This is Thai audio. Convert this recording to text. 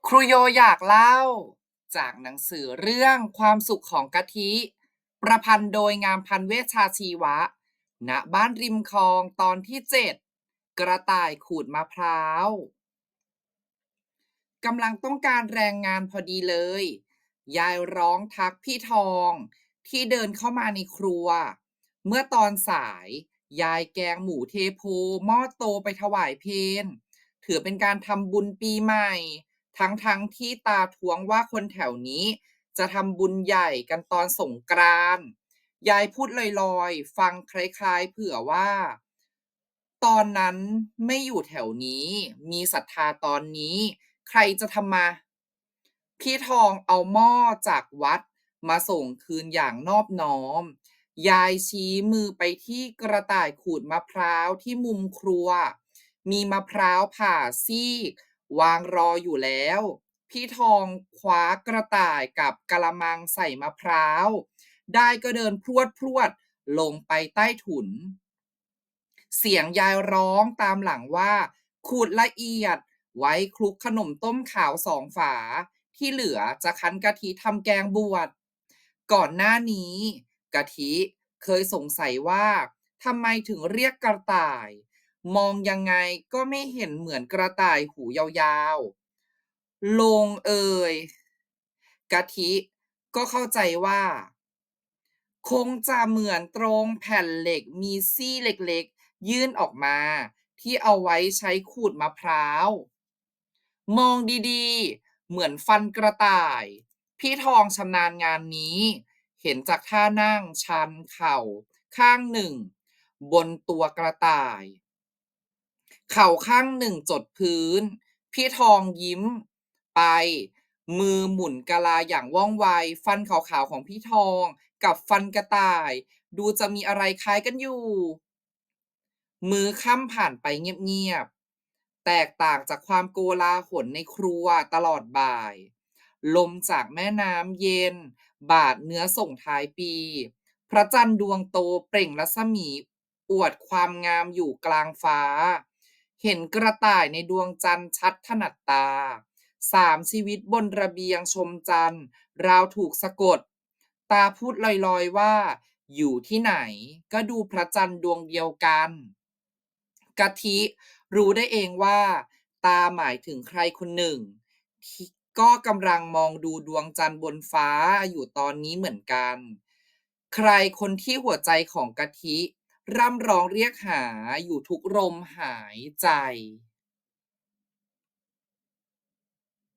ครูโยอยากเล่าจากหนังสือเรื่องความสุขของกะทิประพันธ์โดยงามพันธ์เวชชาชีวะณบ้านริมคลองตอนที่7กระต่ายขูดมะพร้าวกำลังต้องการแรงงานพอดีเลยยายร้องทักพี่ทองที่เดินเข้ามาในครัวเมื่อตอนสายยายแกงหมูเทโพหม้อโตไปถวายเพลถือเป็นการทำบุญปีใหม่ ทั้งที่ตาท้วงว่าคนแถวนี้จะทำบุญใหญ่กันตอนสงกรานต์ยายพูดลอยๆฟังคล้ายๆเผื่อว่าตอนนั้นไม่อยู่แถวนี้มีศรัทธาตอนนี้ใครจะทำมาพี่ทองเอาหม้อจากวัดมาส่งคืนอย่างนอบน้อมยายชี้มือไปที่กระต่ายขูดมะพร้าวที่มุมครัวมีมะพร้าวผ่าซีก วางรออยู่แล้ว พี่ทองคว้ากระต่ายกับกะละมังใส่มะพร้าว ได้ก็เดินพรวดลงไปใต้ถุน เสียงยายร้องตามหลังว่าขูดละเอียดไว้คลุกขนมต้มขาว2 ฝาที่เหลือจะคั้นกะทิทำแกงบวชก่อนหน้านี้กะทิเคยสงสัยว่าทำไมถึงเรียกกระต่ายมองยังไงก็ไม่เห็นเหมือนกระต่ายหูยาวๆลงเอยกะทิก็เข้าใจว่า คงจะเหมือนตรงแผ่นเหล็กมีซี่เล็กๆยื่นออกมาที่เอาไว้ใช้ขูดมะพร้าวมองดีๆเหมือนฟันกระต่ายพี่ทองชำนาญงานนี้เห็นจากท่านั่งชันเข่าข้างหนึ่งบนตัวกระต่ายเข่าข้างหนึ่งจดพื้นพี่ทองยิ้มไปมือหมุนกะลาอย่างว่องไวฟันขาวๆของพี่ทองกับฟันกระต่ายดูจะมีอะไรคล้ายกันอยู่ มื้อค่ำผ่านไปเงียบๆแตกต่างจากความโกลาหลในครัวตลอดบ่าย ลมจากแม่น้ำเย็นบาดเนื้อส่งท้ายปี พระจันทร์ดวงโตเปล่งรัศมีอวดความงามอยู่กลางฟ้า เห็นกระต่ายในดวงจันทร์ชัดถนัดตา 3 ชีวิตบนระเบียงชมจันทร์ราวถูกสะกด ตาพูดลอยๆว่าอยู่ที่ไหนก็ดูพระจันทร์ดวงเดียวกันกะทิรู้ได้เองว่าตาหมายถึงใครคนหนึ่งที่ก็กำลังมองดูดวงจันทร์บนฟ้าอยู่ตอนนี้เหมือนกันใครคนที่หัวใจของกะทิร่ำร้องเรียกหาอยู่ทุกลมหายใจ